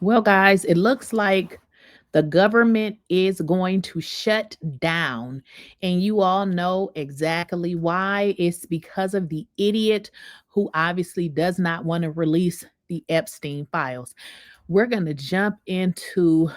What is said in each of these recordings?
Well, guys, it looks like the government is going to shut down. And you all know exactly why. It's because of the idiot who obviously does not want to release the Epstein files. We're going to jump into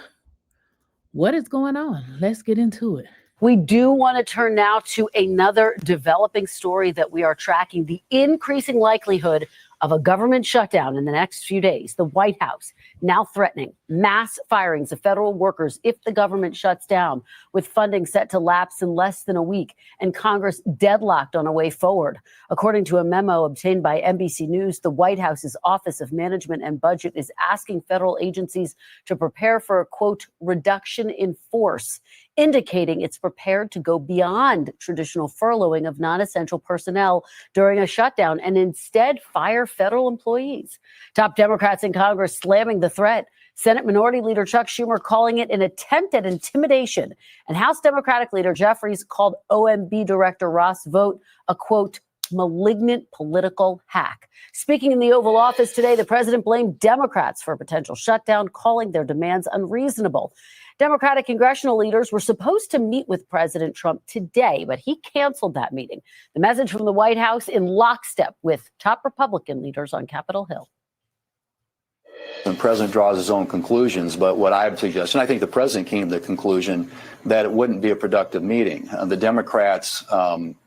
what is going on. Let's get into it. We do want to turn now to another developing story that we are tracking, the increasing likelihood of a government shutdown in the next few days. The White House now threatening mass firings of federal workers if the government shuts down, with funding set to lapse in less than a week and Congress deadlocked on a way forward. According to a memo obtained by NBC News, the White House's Office of Management and Budget is asking federal agencies to prepare for a, quote, reduction in force, indicating it's prepared to go beyond traditional furloughing of non-essential personnel during a shutdown and instead fire federal employees. Top Democrats in Congress slamming the threat. Senate Minority Leader Chuck Schumer calling it an attempt at intimidation. And House Democratic Leader Jeffries called OMB Director Ross Vogt a, quote, malignant political hack. Speaking in the Oval Office today, the president blamed Democrats for a potential shutdown, calling their demands unreasonable. Democratic congressional leaders were supposed to meet with President Trump today, but he canceled that meeting. The message from the White House in lockstep with top Republican leaders on Capitol Hill. The president draws his own conclusions, but what I would suggest, and I think the president came to the conclusion that it wouldn't be a productive meeting. The Democrats'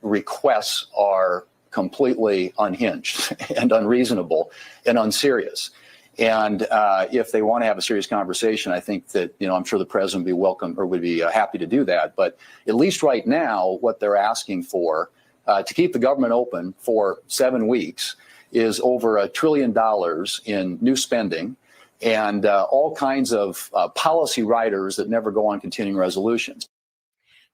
requests are completely unhinged and unreasonable and unserious. And if they want to have a serious conversation, I think that, I'm sure the president would be welcome or would be happy to do that. But at least right now, what they're asking for to keep the government open for 7 weeks is over $1 trillion in new spending and all kinds of policy riders that never go on continuing resolutions.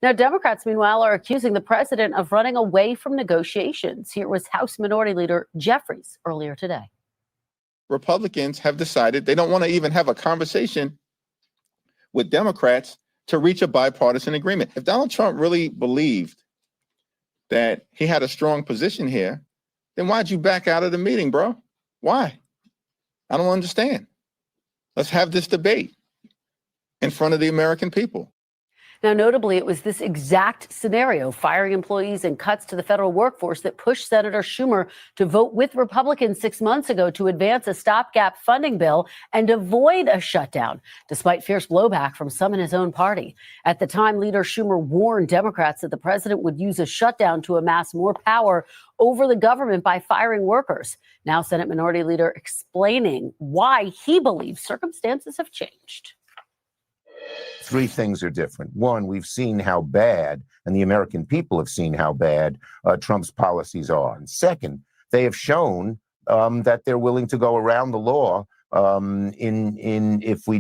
Now, Democrats, meanwhile, are accusing the president of running away from negotiations. Here was House Minority Leader Jeffries earlier today. Republicans have decided they don't want to even have a conversation with Democrats to reach a bipartisan agreement. If Donald Trump really believed that he had a strong position here, then why'd you back out of the meeting, bro? Why? I don't understand. Let's have this debate in front of the American people. Now, notably, it was this exact scenario, firing employees and cuts to the federal workforce, that pushed Senator Schumer to vote with Republicans 6 months ago to advance a stopgap funding bill and avoid a shutdown, despite fierce blowback from some in his own party. At the time, Leader Schumer warned Democrats that the president would use a shutdown to amass more power over the government by firing workers. Now, Senate Minority Leader explaining why he believes circumstances have changed. Three things are different. One, we've seen how bad, and the American people have seen how bad Trump's policies are. And second, they have shown that they're willing to go around the law if we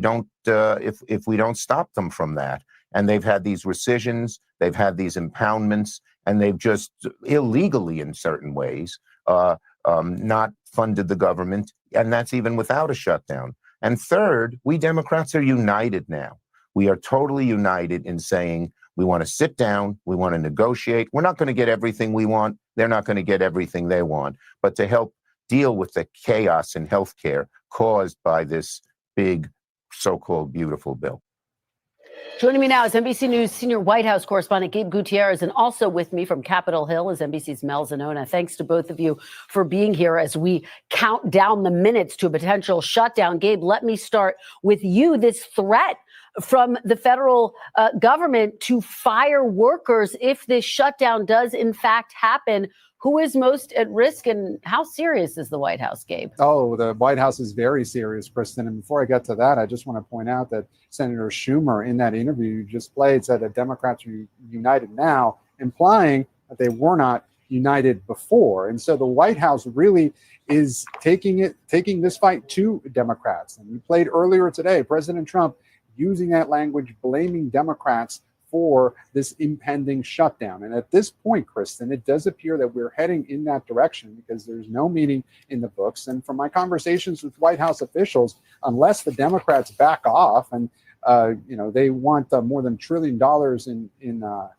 don't stop them from that. And they've had these rescissions, they've had these impoundments, and they've just illegally, in certain ways, not funded the government, and that's even without a shutdown. And third, we Democrats are united now. We are totally united in saying we want to sit down, we want to negotiate. We're not going to get everything we want. They're not going to get everything they want. But to help deal with the chaos in healthcare caused by this big, so-called beautiful bill. Joining me now is NBC News senior White House correspondent Gabe Gutierrez, and also with me from Capitol Hill is NBC's 𝐬𝐻𝐫𝐞. Thanks to both of you for being here as we count down the minutes to a potential shutdown. Gabe, let me start with you. This threat from the federal government to fire workers if this shutdown does in fact happen. Who is most at risk, and how serious is the White House, Gabe? Oh, the White House is very serious, Kristen. And before I get to that, I just want to point out that Senator Schumer, in that interview you just played, said that Democrats are united now, implying that they were not united before. And so the White House really is taking this fight to Democrats. And we played earlier today, President Trump using that language, blaming Democrats for this impending shutdown. And at this point, Kristen, it does appear that we're heading in that direction because there's no meeting in the books. And from my conversations with White House officials, unless the Democrats back off and they want more than $1 trillion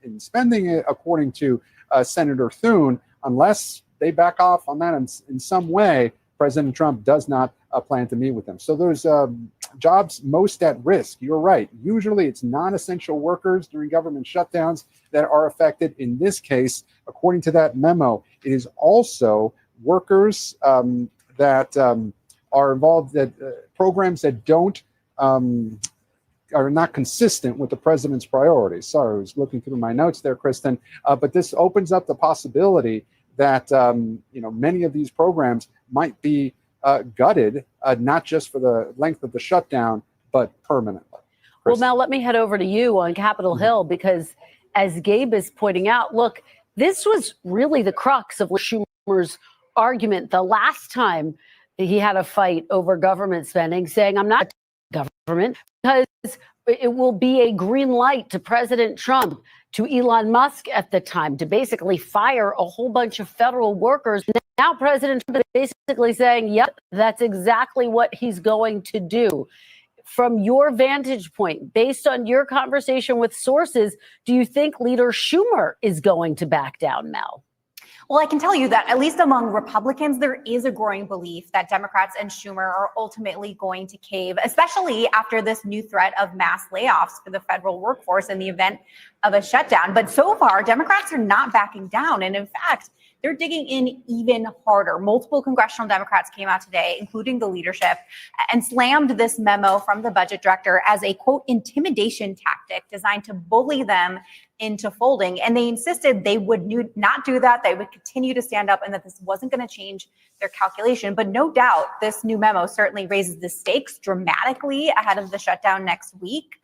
in spending, according to Senator Thune, unless they back off on that in some way, President Trump does not plan to meet with them. So there's jobs most at risk. You're right. Usually it's non-essential workers during government shutdowns that are affected. In this case, according to that memo, it is also workers that are involved, that programs that don't are not consistent with the president's priorities. Sorry, I was looking through my notes there, Kristen. But this opens up the possibility that many of these programs might be gutted, not just for the length of the shutdown, but permanently. Well, now let me head over to you on Capitol Hill, because as Gabe is pointing out, look, this was really the crux of Schumer's argument the last time he had a fight over government spending, saying, I'm not government, because it will be a green light to President Trump, to Elon Musk at the time, to basically fire a whole bunch of federal workers. Now President Trump is basically saying, yep, that's exactly what he's going to do. From your vantage point, based on your conversation with sources, do you think Leader Schumer is going to back down, Mel? Well, I can tell you that at least among Republicans, there is a growing belief that Democrats and Schumer are ultimately going to cave, especially after this new threat of mass layoffs for the federal workforce in the event of a shutdown. But so far, Democrats are not backing down. And in fact, they're digging in even harder. Multiple congressional Democrats came out today, including the leadership, and slammed this memo from the budget director as a, quote, intimidation tactic designed to bully them into folding. And they insisted they would not do that. They would continue to stand up and that this wasn't going to change their calculation. But no doubt, this new memo certainly raises the stakes dramatically ahead of the shutdown next week.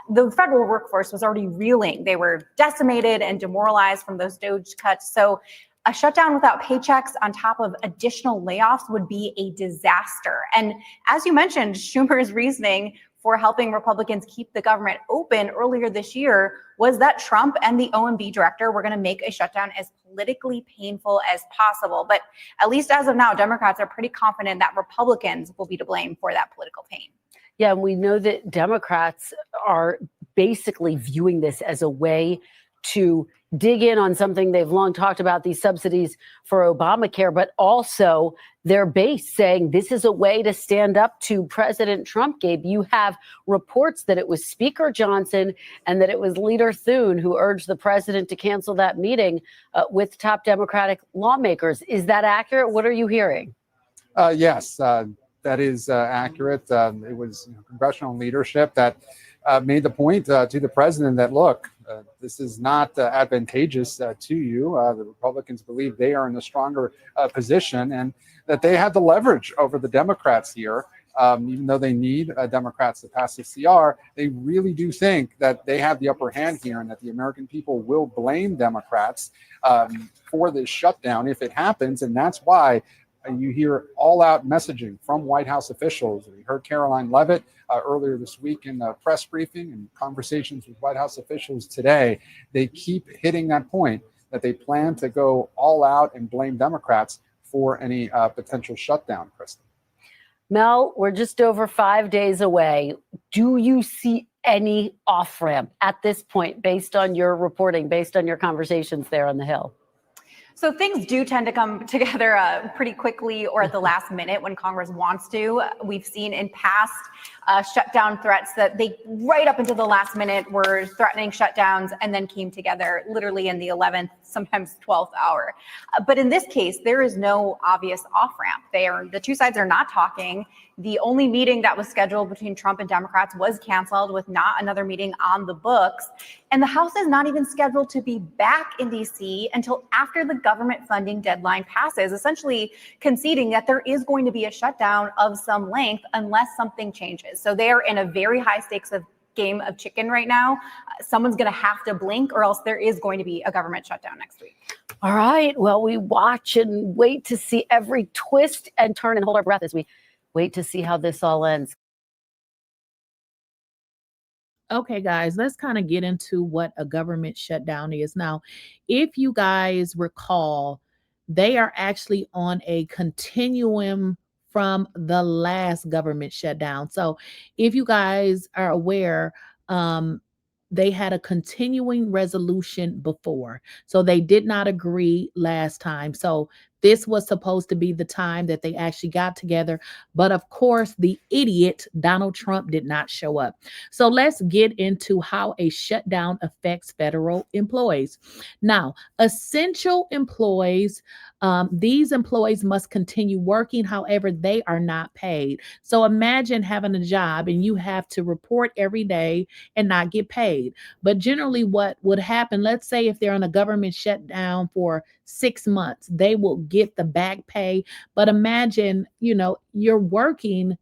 The federal workforce was already reeling. They were decimated and demoralized from those DOGE cuts. So a shutdown without paychecks on top of additional layoffs would be a disaster. And as you mentioned, Schumer's reasoning for helping Republicans keep the government open earlier this year was that Trump and the OMB director were going to make a shutdown as politically painful as possible. But at least as of now, Democrats are pretty confident that Republicans will be to blame for that political pain. Yeah, and we know that Democrats are basically viewing this as a way to dig in on something they've long talked about, these subsidies for Obamacare, but also their base saying this is a way to stand up to President Trump. Gabe, you have reports that it was Speaker Johnson and that it was Leader Thune who urged the president to cancel that meeting with top Democratic lawmakers. Is that accurate? What are you hearing? Yes, that is accurate. It was congressional leadership that made the point to the president that, look, this is not advantageous to you. The Republicans believe they are in a stronger position and that they have the leverage over the Democrats here. Even though they need Democrats to pass the CR, they really do think that they have the upper hand here and that the American people will blame Democrats for this shutdown if it happens. And that's why you hear all-out messaging from White House officials. We heard Caroline Leavitt earlier this week in the press briefing and conversations with White House officials today. They keep hitting that point that they plan to go all out and blame Democrats for any potential shutdown, Kristen. Mel, we're just over 5 days away. Do you see any off-ramp at this point, based on your reporting, based on your conversations there on the Hill? So things do tend to come together pretty quickly or at the last minute when Congress wants to. We've seen in past shutdown threats that they right up until the last minute were threatening shutdowns and then came together literally in the 11th, sometimes 12th hour. But in this case, there is no obvious off-ramp. The two sides are not talking. The only meeting that was scheduled between Trump and Democrats was canceled with not another meeting on the books. And the House is not even scheduled to be back in DC until after the government funding deadline passes, essentially conceding that there is going to be a shutdown of some length unless something changes. So they are in a very high stakes game of chicken right now. Someone's going to have to blink or else there is going to be a government shutdown next week. All right. Well, we watch and wait to see every twist and turn and hold our breath as we wait to see how this all ends. Okay, guys, let's kind of get into what a government shutdown is. Now, if you guys recall, they are actually on a continuum from the last government shutdown. So if you guys are aware, they had a continuing resolution before. So they did not agree last time. So This was supposed to be the time that they actually got together. But of course, the idiot Donald Trump did not show up. So let's get into how a shutdown affects federal employees. Now, essential employees, these employees must continue working. However, they are not paid. So imagine having a job and you have to report every day and not get paid. But generally, what would happen, let's say if they're on a government shutdown for 6 months, they will get the back pay. But imagine, you're working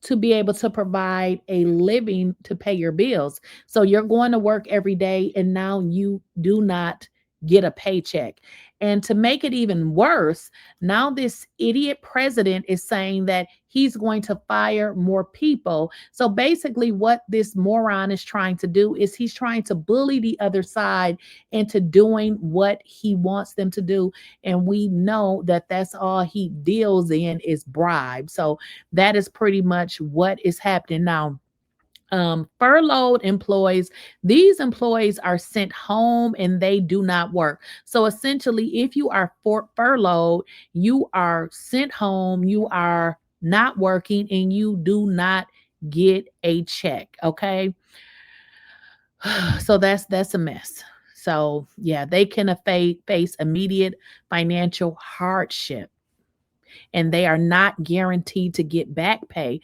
to be able to provide a living to pay your bills. So you're going to work every day and now you do not get a paycheck. And to make it even worse, now this idiot president is saying that he's going to fire more people. So basically, what this moron is trying to do is he's trying to bully the other side into doing what he wants them to do. And we know that that's all he deals in is bribes. So that is pretty much what is happening now. Furloughed employees, these employees are sent home and they do not work. So essentially, if you are furloughed, you are sent home, you are not working, and you do not get a check. Okay. So that's a mess. So yeah, they can face immediate financial hardship, and they are not guaranteed to get back pay.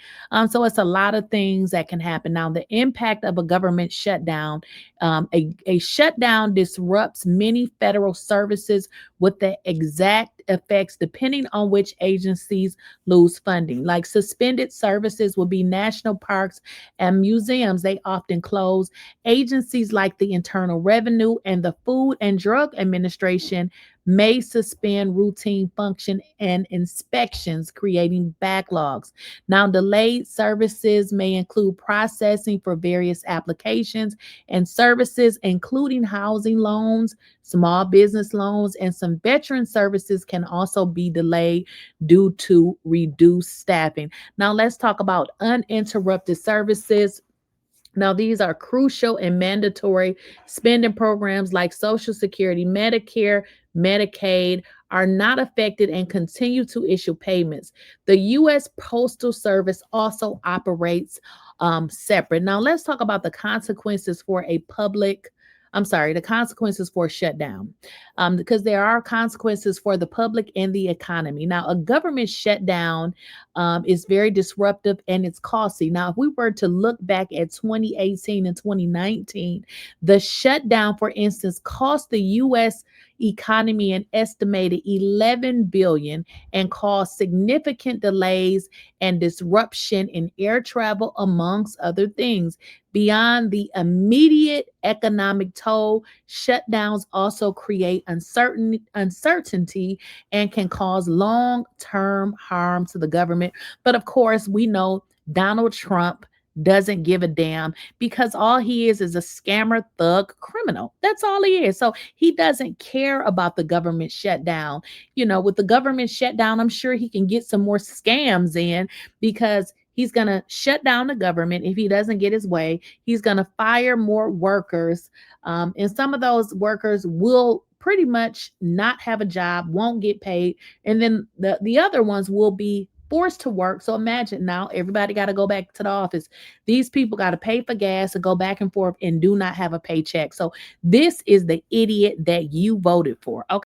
So it's a lot of things that can happen. Now, the impact of a government shutdown, a shutdown disrupts many federal services with the exact effects depending on which agencies lose funding. Like suspended services will be national parks and museums. They often close. Agencies like the Internal Revenue and the Food and Drug Administration may suspend routine function and inspections, creating backlogs. Now, delayed services may include processing for various applications and services, including housing loans, small business loans, and some veteran services can also be delayed due to reduced staffing. Now, let's talk about uninterrupted services. Now, these are crucial and mandatory spending programs like Social Security, Medicare, Medicaid are not affected and continue to issue payments. The U.S. Postal Service also operates separate. Now, let's talk about the consequences for the consequences for a shutdown, because there are consequences for the public and the economy. Now, a government shutdown is very disruptive and it's costly. Now, if we were to look back at 2018 and 2019, the shutdown, for instance, cost the U.S. economy an estimated $11 billion and caused significant delays and disruption in air travel, amongst other things. Beyond the immediate economic toll, shutdowns also create uncertainty and can cause long-term harm to the government. But of course, we know Donald Trump doesn't give a damn, because all he is a scammer, thug, criminal. That's all he is. So he doesn't care about the government shutdown. With the government shutdown, I'm sure he can get some more scams in, because he's going to shut down the government. If he doesn't get his way, he's going to fire more workers. And some of those workers will pretty much not have a job, won't get paid. And then the other ones will be forced to work. So imagine now everybody got to go back to the office. These people got to pay for gas and go back and forth and do not have a paycheck. So this is the idiot that you voted for. Okay.